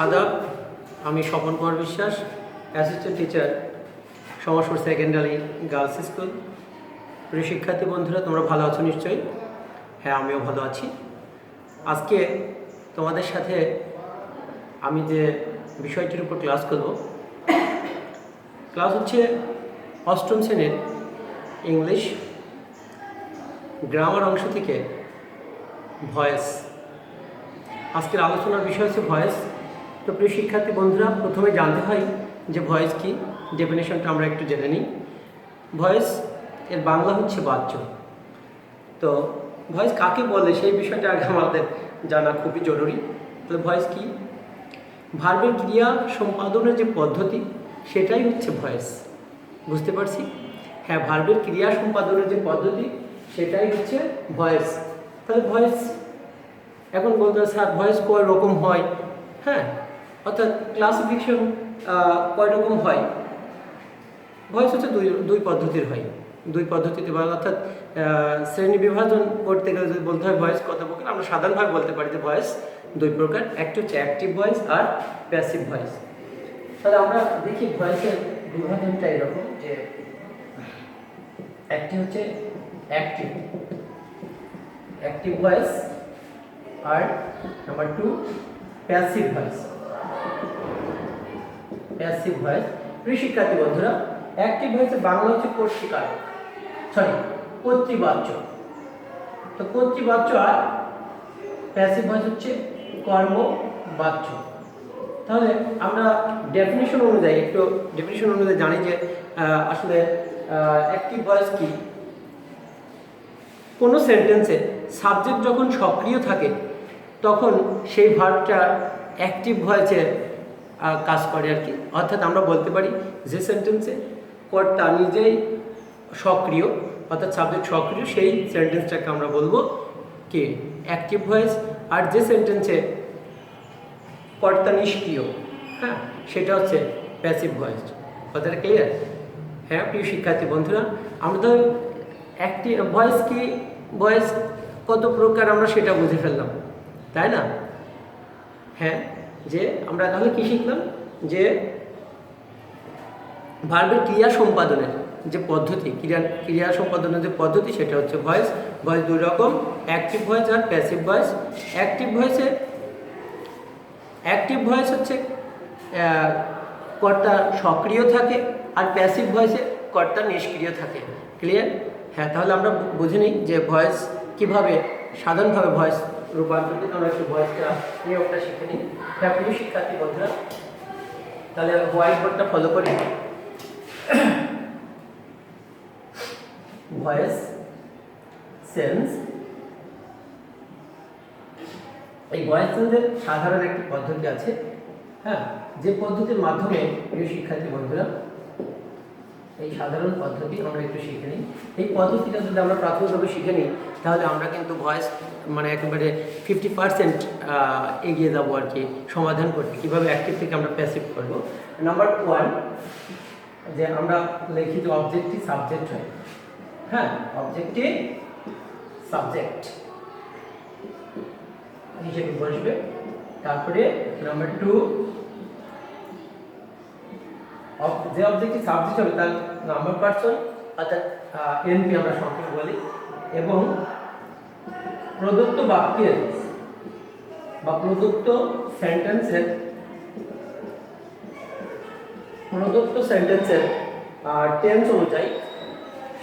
আদাব, আমি Swapan Kumar Biswas, assistant teacher, Samajpur secondary girls school. প্রিয় শিক্ষার্থী বন্ধুরা, তোমরা ভালো আছো নিশ্চয়ই? হ্যাঁ, আমিও ভালো আছি। আজকে তোমাদের সাথে আমি যে বিষয়টির উপর ক্লাস করব, ক্লাস হচ্ছে অষ্টম শ্রেণীর ইংলিশ গ্রামার অংশ থেকে ভয়েস। আজকের আলোচনার বিষয় হচ্ছে ভয়েস। তো প্রিয় শিক্ষার্থী বন্ধুরা, প্রথমে জানতে হয় যে ভয়েস কি, ডেফিনেশনটা আমরা একটু জেনে নিই। ভয়েস এর বাংলা হচ্ছে বাচ্য। তো ভয়েস কাকে বলে সেই বিষয়টা আগে আমাদের জানা খুবই জরুরি। তাহলে ভয়েস কি? ভার্বের ক্রিয়া সম্পাদনের যে পদ্ধতি সেটাই হচ্ছে ভয়েস। বুঝতে পারছি? হ্যাঁ, ভার্বের ক্রিয়া সম্পাদনের যে পদ্ধতি সেটাই হচ্ছে ভয়েস। তাহলে ভয়েস এখন বলতে স্যার ভয়েস কয় রকম হয়? হ্যাঁ, অর্থাৎ ক্লাসিফিকেশন কয় রকম হয়? ভয়েস হচ্ছে দুই পদ্ধতির হয়, দুই পদ্ধতিতে বলা, অর্থাৎ শ্রেণী বিভাজন করতে গেলে যদি বলতে হয় ভয়েস কত প্রকার, আমরা সাধারণভাবে বলতে পারি যে ভয়েস দুই প্রকার। একটা হচ্ছে অ্যাক্টিভ ভয়েস আর প্যাসিভ ভয়েস। তাহলে আমরা দেখি ভয়েসের বিভাজনটা এরকম যে একটি হচ্ছে অ্যাক্টিভ ভয়েস আর number 2 passive voice. Passive voice. প্রিয় শিক্ষার্থী বন্ধুরা, অ্যাক্টিভ ভয়েসের বাংলা হচ্ছে কর্তৃবাচ্য। তো কর্তৃবাচ্য আর প্যাসিভ ভয়েস হচ্ছে কর্মবাচ্য। তাহলে আমরা ডেফিনিশন অনুযায়ী জানি যে আসলে অ্যাক্টিভ ভয়েস কি। কোনো সেন্টেন্সে সাবজেক্ট যখন সক্রিয় থাকে তখন সেই ভার্বটা অ্যাক্টিভ ভয়েসে কাজ করে আর কি। অর্থাৎ আমরা বলতে পারি যে সেন্টেন্সে কর্তা নিজেই সক্রিয়, অর্থাৎ সাবজেক্ট সক্রিয়, সেই সেন্টেন্সটাকে আমরা বলবো কি অ্যাক্টিভ ভয়েস। আর যে সেন্টেন্সে কর্তা নিষ্ক্রিয়, হ্যাঁ, সেটা হচ্ছে প্যাসিভ ভয়েস। কথাটা ক্লিয়ার? হ্যাঁ প্রিয় শিক্ষার্থী বন্ধুরা, আমরা তো অ্যাক্টিভ ভয়েস কি, ভয়েস কত প্রকার আমরা সেটা বুঝে ফেললাম, তাই না? হ্যাঁ, যে আমরা তাহলে কি শিখলাম যে ভার্বের ক্রিয়া সম্পাদনের যে পদ্ধতি, ক্রিয়া সম্পাদনের যে পদ্ধতি সেটা হচ্ছে ভয়েস। ভয়েস দুই রকম, অ্যাক্টিভ ভয়েস আর প্যাসিভ ভয়েস। অ্যাক্টিভ ভয়েস হচ্ছে কর্তা সক্রিয় থাকে, আর প্যাসিভ ভয়েসে কর্তা নিষ্ক্রিয় থাকে। ক্লিয়ার? হ্যাঁ, তাহলে আমরা বুঝে নিই যে ভয়েস কিভাবে সাধারণভাবে ভয়েস রূপান্তরিত। আমরা একটু ভয়েসটা নিয়মটা শিখে নিই। হ্যাঁ প্রিয় শিক্ষার্থী বন্ধুরা, তাহলে হোয়াইট বোর্ডটা ফলো করি। ভয়েস সেন্স, এই ভয়েস সেন্সের সাধারণ একটি পদ্ধতি আছে, হ্যাঁ, যে পদ্ধতির মাধ্যমে প্রিয় শিক্ষার্থী বন্ধুরা এই সাধারণ পদ্ধতি আমরা একটু শিখে নিই। এই পদ্ধতিটা যদি আমরা প্রাথমিকভাবে শিখে নিই তাহলে আমরা কিন্তু ভয়েস মানে একেবারে 50% এগিয়ে যাবো আর কি সমাধান করতে, কীভাবে অ্যাক্টিভ থেকে আমরা প্যাসিভ করবো। নাম্বার 1, যে আমরা লিখি যে অবজেক্টই সাবজেক্ট হয়। হ্যাঁ, অবজেক্টই সাবজেক্ট হিসেবে বসবে। তারপরে নাম্বার 2, যে অবজেক্টটি সাবজেক্ট হবে তার নাম্বার পারসন, অর্থাৎ এনপি আমরা সংক্ষেপে বলি, এবং প্রদত্ত বাক্যের বা প্রদত্ত সেন্টেন্সের টেন্স অনুযায়ী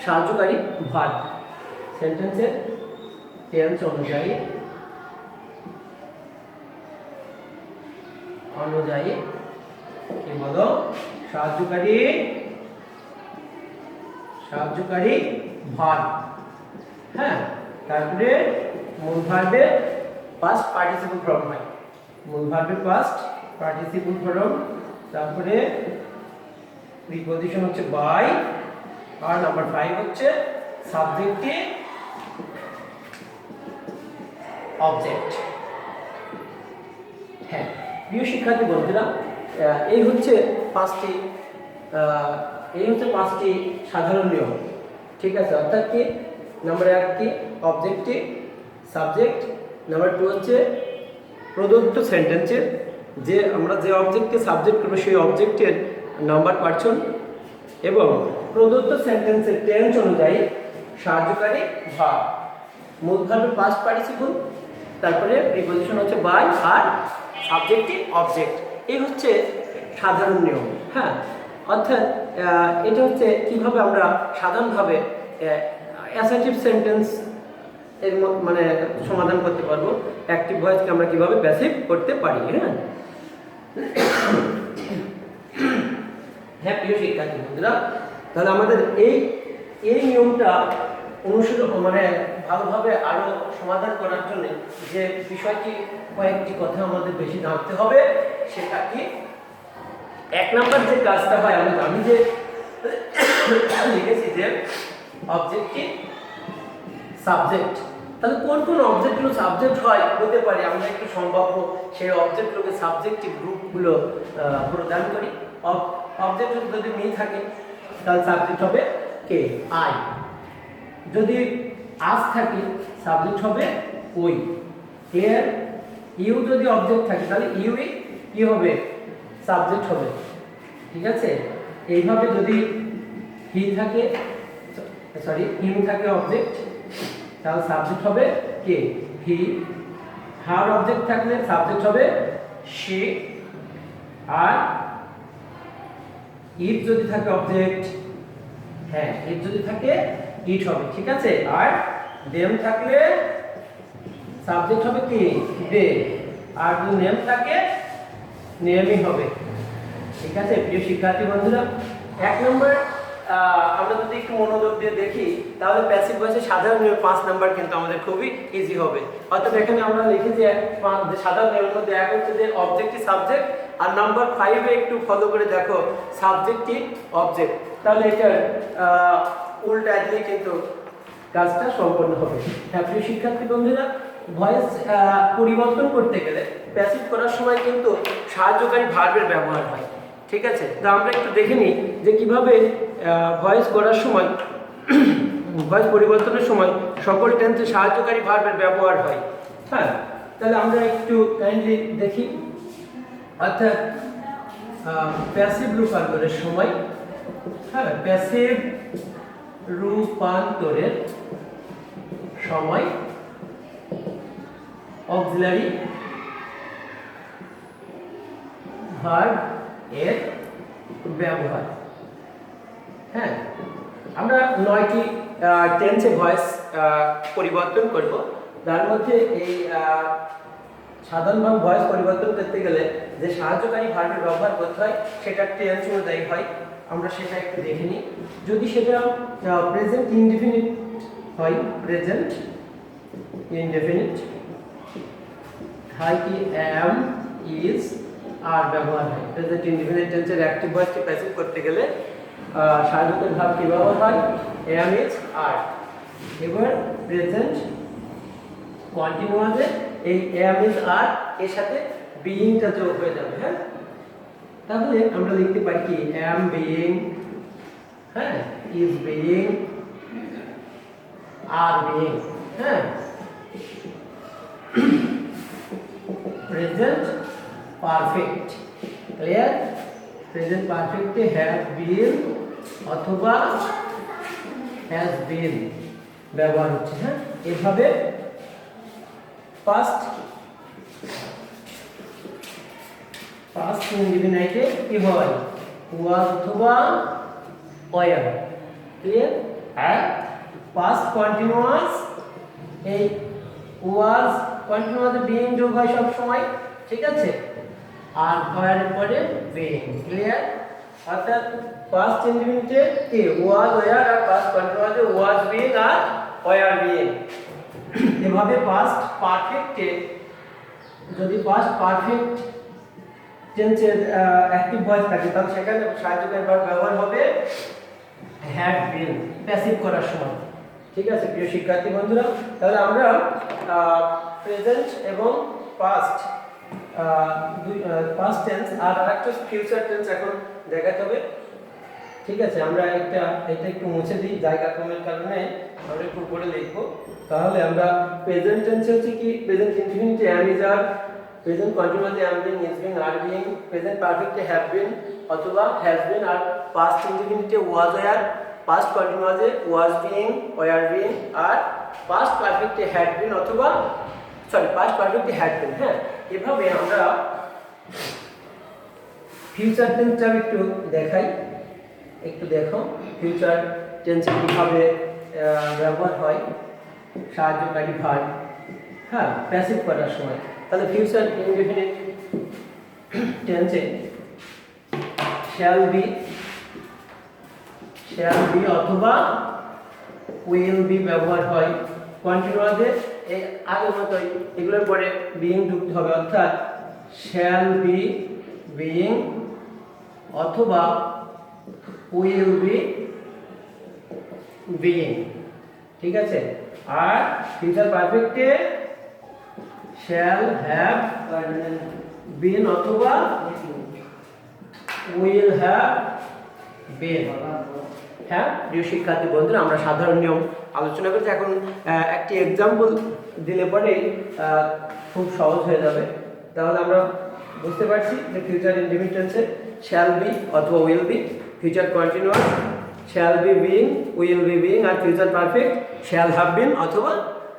সাহায্যকারী ভার্ব। সেন্টেন্সের টেন্স অনুযায়ী কি বলো? সাহায্যকারী ভার্ব। হ্যাঁ, তারপরে মূল ভার্বের পাস্ট পার্টিসিপল ফর্ম হয়। মূল ভার্বের পাস্ট পার্টিসিপল ফর্ম, তারপরে প্রিপজিশন হচ্ছে বাই, আর নাম্বার 5 হচ্ছে সাবজেক্টে অবজেক্ট। হ্যাঁ প্রিয় শিক্ষার্থী বন্ধুরা, এই হচ্ছে পাঁচটি সাধারণ নিয়ম। ঠিক আছে? অর্থাৎ কি, নাম্বার 1 কি অবজেক্টিভ সাবজেক্ট, নাম্বার 2 হচ্ছে প্রদত্ত সেন্টেন্সের যে আমরা যে অবজেক্টকে সাবজেক্ট করবো সেই অবজেক্টের নাম্বার পার্সন এবং প্রদত্ত সেন্টেন্সের টেন্স অনুযায়ী সাহায্যকারী ভার্ব, মূল ভার্বের পাস্ট পার্টিসিপল, তারপরে প্রিপোজিশন হচ্ছে বাই, আর সাবজেক্টিভ অবজেক্ট। এই হচ্ছে সাধারণ নিয়ম। হ্যাঁ, অর্থাৎ এটা হচ্ছে কিভাবে আমরা সাধারণভাবে অ্যাসার্টিভ সেন্টেন্স এর মানে সমাধান করতে পারবো, অ্যাক্টিভ ভয়েসকে আমরা কিভাবে প্যাসিভ করতে পারি। হ্যাঁ হ্যাঁ প্রিয় শিক্ষার্থী বন্ধুরা, তাহলে আমাদের এই নিয়মটা অনুসরণ মানে ভালোভাবে আরো সমাধান করার জন্য যে বিষয়টি কয়েকটি কথা আমাদের বেশি জানতে হবে, সেটা কি এক নাম্বার যে কাজটা হয়, আমি যে লিখেছি যে অবজেক্টিভ সাবজেক্ট, তাহলে কোন কোন অবজেক্টগুলো সাবজেক্ট হতে পারে, আমরা একটু সম্ভাব্য সেই অবজেক্টগুলোকে সাবজেক্টিভ গ্রুপগুলো প্রদান করি। অবজেক্ট যদি মি থাকে তাহলে সাবজেক্ট হবে কে, আই। যদি আস থাকে সাবজেক্ট হবে ওই। এর ইউ যদি অবজেক্ট থাকে তাহলে ইউই কি হবে, সাবজেক্ট হবে। ঠিক আছে, এইভাবে যদি হি থাকে, সরি হিম থাকে অবজেক্ট, তাহলে সাবজেক্ট হবে কে, হি। হার অবজেক্ট থাকলে সাবজেক্ট হবে সে, আর ইট যদি থাকে অবজেক্ট, হ্যাঁ ইট যদি থাকে ইট হবে। ঠিক আছে, আর দেম থাকলে সাবজেক্ট হবে কি, দে, আর যদি নেম থাকে নেমই হবে। ঠিক আছে প্রিয় শিক্ষার্থী বন্ধুরা, এক নম্বর আমরা যদি একটু মনোযোগ দিয়ে দেখি তাহলে প্যাসিভ ভয়েসের সাধারণ নিয়ম 5 নাম্বার কিন্তু আমাদের খুবই ইজি হবে। অর্থাৎ এখানে আমরা লিখেছি সাধারণ নিয়মের মধ্যে এক হচ্ছে যে অবজেক্টিভ সাবজেক্ট, আর নাম্বার 5 এ একটু ফলো করে দেখো সাবজেক্টিভ অবজেক্ট, তাহলে এটার উল্টা দিলে কিন্তু কাজটা সম্পন্ন হবে। হ্যাঁ প্রিয় শিক্ষার্থী বন্ধুরা, ভয়েস পরিবর্তন করতে গেলে প্যাসিভ করার সময় কিন্তু সাহায্যকারী ভার্বের ব্যবহার হয়। ঠিক আছে, তো আমরা একটু দেখে নিই যে কিভাবে ভয়েস করার সময় ভয়েস পরিবর্তনের সময় সকল টেন্সে সাহায্যকারী ভার্বের ব্যবহার হয়। হ্যাঁ, তাহলে আমরা একটু কাইন্ডলি দেখি। অর্থাৎ প্যাসিভ রূপান্তরের সময়, হ্যাঁ প্যাসিভ রূপান্তরের সময় অক্সিলারি ভার্ব এর ব্যবহার। হ্যাঁ, আমরা 9টি টেন্সে ভয়েস পরিবর্তন করব। তার মধ্যে এই সাধারণভাবে ভয়েস পরিবর্তন করতে গেলে যে সাহায্যকারী ভার্বের ব্যবহার করতে হয় সেটা টেন্স অনুযায়ী হয়। আমরা সেটা একটু দেখে নিই। যদি সেটা প্রেজেন্ট ইনডেফিনিট হয়, প্রেজেন্ট ইনডেফিনিট হয় কি অ্যাম, ইজ, আর ব্যবহার হয়। প্রেজেন্ট ইনডেফিনিট টেন্সের অ্যাক্টিভ ভয়েসকে প্যাসিভ করতে গেলে সাহায্যকারী ভার্ব কি ব্যবহার হয়, অ্যাম, ইজ, আর। এবার প্রেজেন্ট কন্টিনিউয়াসে এই অ্যাম, ইজ, আর এর সাথে বিইংটা যোগ হয়ে যাবে। হ্যাঁ, তাহলে আমরা লিখতে পারি কি অ্যাম বিইং, হ্যাঁ ইজ বিইং, আর বিইং। হ্যাঁ, প্রেজেন্ট পারফেক্ট, ক্লিয়ার, প্রেজেন্ট পারফেক্টে হ্যাভ বিন অথবা হ্যাজ বিন ব্যবহার হচ্ছে। হ্যাঁ, এভাবে পাস্ট ইনডিফিনাইটে কি হয়, ওয়াজ অথবা ওয়ার, ক্লিয়ার। আর পাস্ট কন্টিনিউয়াস এই ওয়াজ কন্টিনিউয়াসে বিইং যোগ হয় সব সময়। ঠিক আছে, আর ওয়ারের পরে বিইং, ক্লিয়ার। অর্থাৎ পাস্ট ইনডিফিনিটে কি ওয়াজ, ওয়ার, আর পাস্ট কন্টিনিউয়াসে ওয়াজ বিইং আর ওয়ার বিইং। এভাবে পাস্ট পারফেক্টে যদি পাস্ট পারফেক্ট টেন্সের অ্যাক্টিভ ভয়েস থাকে তাহলে সেখানে সাহায্যকারী ভার্ব ব্যবহার হবে হ্যাড বিন প্যাসিভ করার সময়। ঠিক আছে প্রিয় শিক্ষার্থী বন্ধুরা, তাহলে আমরা প্রেজেন্ট এবং পাস্ট টেন্স আর আরেকটা ফিউচার টেন্স এখন দেখাতে হবে। ঠিক আছে, আমরা এটা একটু মুছে দিই জায়গা কমের কারণে, আমরা একটু উপরে লিখবো। তাহলে আমরা প্রেজেন্ট টেন্স হচ্ছে কি present indefinite am, is, are present কন্টিনিউয়াসে am being, is being, are being, প্রেজেন্ট পারফেক্টে have been অথবা has been, আর পাস্ট ইনডিফিনিটে was were, পাস্ট কন্টিনিউয়াসে was being, were being, আর পাস্ট পারফেক্টে had been অথবা পাস্ট পারফেক্টে had been। হ্যাঁ, এভাবে আমরা ফিউচার টেন্সটা একটু দেখাই, একটু দেখো ফিউচার টেন্সে কীভাবে ব্যবহার হয় সাহায্যকারী ভার্ব, হ্যাঁ, প্যাসিভ করার সময়। তাহলে ফিউচার ইনডেফিনিট টেন্সে শ্যাল বি অথবা উইল বি ব্যবহার হয়। কন্টিনিউয়াসে এই আগের মতোই এগুলোর পরে বিইং যুক্ত হবে, অর্থাৎ শ্যাল বি বিইং অথবা উইল বি বিইং, ঠিক আছে। আর ফিউচার পারফেক্টে শ্যাল হ্যাভ বিন অথবা উইল হ্যাভ বিন। হ্যাঁ, প্রিয় শিক্ষার্থী বন্ধুরা, আমরা সাধারণ নিয়ম আলোচনা করছি। এখন একটি এক্সাম্পল দিলে পরে খুব সহজ হয়ে যাবে। তাহলে আমরা বুঝতে পারছি যে ফিউচার ইনডিফিনিট টেন্সে শ্যাল বি অথবা will be, future continuous shall be being, will be being, আর future perfect shall have been অথবা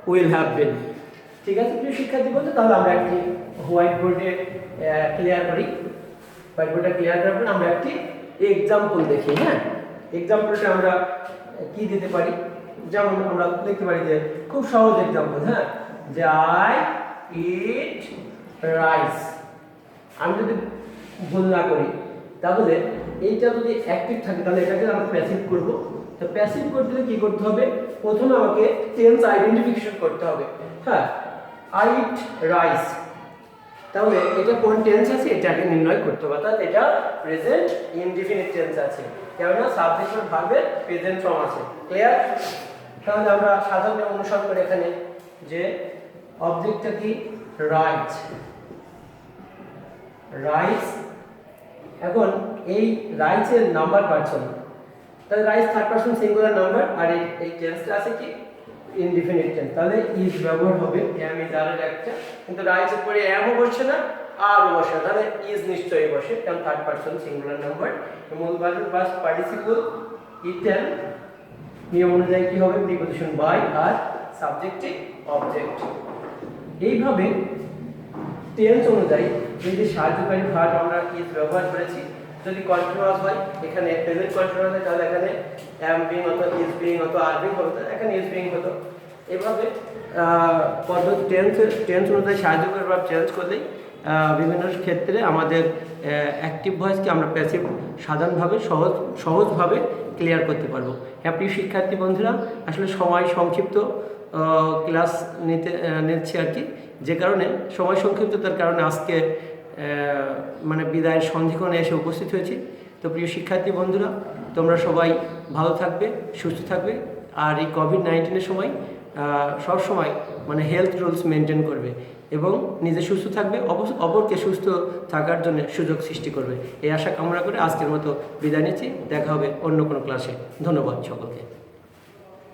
উইল হ্যাভ বিন। ঠিক আছে প্রিয় শিক্ষার্থী বন্ধু, তাহলে আমরা একটি হোয়াইট বোর্ডে ক্লিয়ার করি। হোয়াইট বোর্ডে ক্লিয়ার করার পর আমরা একটি এক্সাম্পল দেখি। হ্যাঁ, এক্সাম্পলটা আমরা কি দিতে পারি, যেমন আমরা লিখতে পারি যে খুব সহজ এক্সাম্পল, হ্যাঁ, যে আই ইট রাইস। আমি যদি ভুল না করি তাহলে এইটা যদি অ্যাক্টিভ থাকে তাহলে এটাকে আমরা প্যাসিভ করব। তো প্যাসিভ করতে হলে কি করতে হবে, প্রথমে আমাকে টেন্স আইডেন্টিফিকেশন করতে হবে। হ্যাঁ, আই ইট রাইস, তাহলে এটা কোন টেন্স আছে এটাকে নির্ণয় করতে হবে, অর্থাৎ এটা প্রেজেন্ট ইনডিফিনিট টেন্স আছে, কেননা সাবজেক্ট আর ভার্বের প্রেজেন্ট ফর্ম আছে। ক্লিয়ার? তাহলে আমরা সাধারণ অনুসরণ করি এখানে যে অবজেক্টটা কি, রাইট, রাইস। এখন এই রাইসের নাম্বার পার্সন, তাহলে rice third person singular number, আর এই টেন্সটা আছে কি ইনডিফিনিট টেন্স, তাহলে ইজ ব্যবহার হবে। এম ইজ আর একটা, কিন্তু রাইসের পরে এমও বসছে না আরও বসে না, তাহলে ইজ নিশ্চয়ই বসে, কারণ থার্ড পারসন সিঙ্গুলার নাম্বার। মূল ভার্বের পাস্ট পার্টিসিপল ইটেন নিয়ম অনুযায়ী কি হবে, প্রিপোজিশন বাই আর সাবজেক্টে অবজেক্ট। এইভাবে টেন্স অনুযায়ী এই যে সাহায্যকারী ভার্ব আমরা ইজ ব্যবহার করেছি, যদি কন্টিনিউয়াস হয় এখানে প্রেজেন্ট কন্টিনিউয়াস হয় তাহলে এখানে অ্যাম বিং অথবা ইজ বিং অথবা আর বিং হতো, এখানে ইজ বিং হতো। এভাবে পদ্ধতি টেন্স অনুযায়ী সাহায্যকারী ভার্ব চেঞ্জ করলেই বিভিন্ন ক্ষেত্রে আমাদের অ্যাক্টিভ ভয়েসকে আমরা প্যাসিভ সাধারণভাবে সহজভাবে ক্লিয়ার করতে পারবো। হ্যাঁ প্রিয় শিক্ষার্থী বন্ধুরা, আসলে সময় সংক্ষিপ্ত ক্লাস নিচ্ছে আর কি, যে কারণে সময় সংক্ষিপ্ততার কারণে আজকে মানে বিদায়ের সন্ধিক্ষণে এসে উপস্থিত হয়েছি। তো প্রিয় শিক্ষার্থী বন্ধুরা, তোমরা সবাই ভালো থাকবে, সুস্থ থাকবে, আর এই কোভিড-19 সময় সবসময় মানে হেলথ রুলস মেনটেন করবে এবং নিজে সুস্থ থাকবে, অপরকে সুস্থ থাকার জন্য সুযোগ সৃষ্টি করবে। এই আশা কামনা করে আজকের মতো বিদায় নিচ্ছি। দেখা হবে অন্য কোনো ক্লাসে। ধন্যবাদ সকলকে।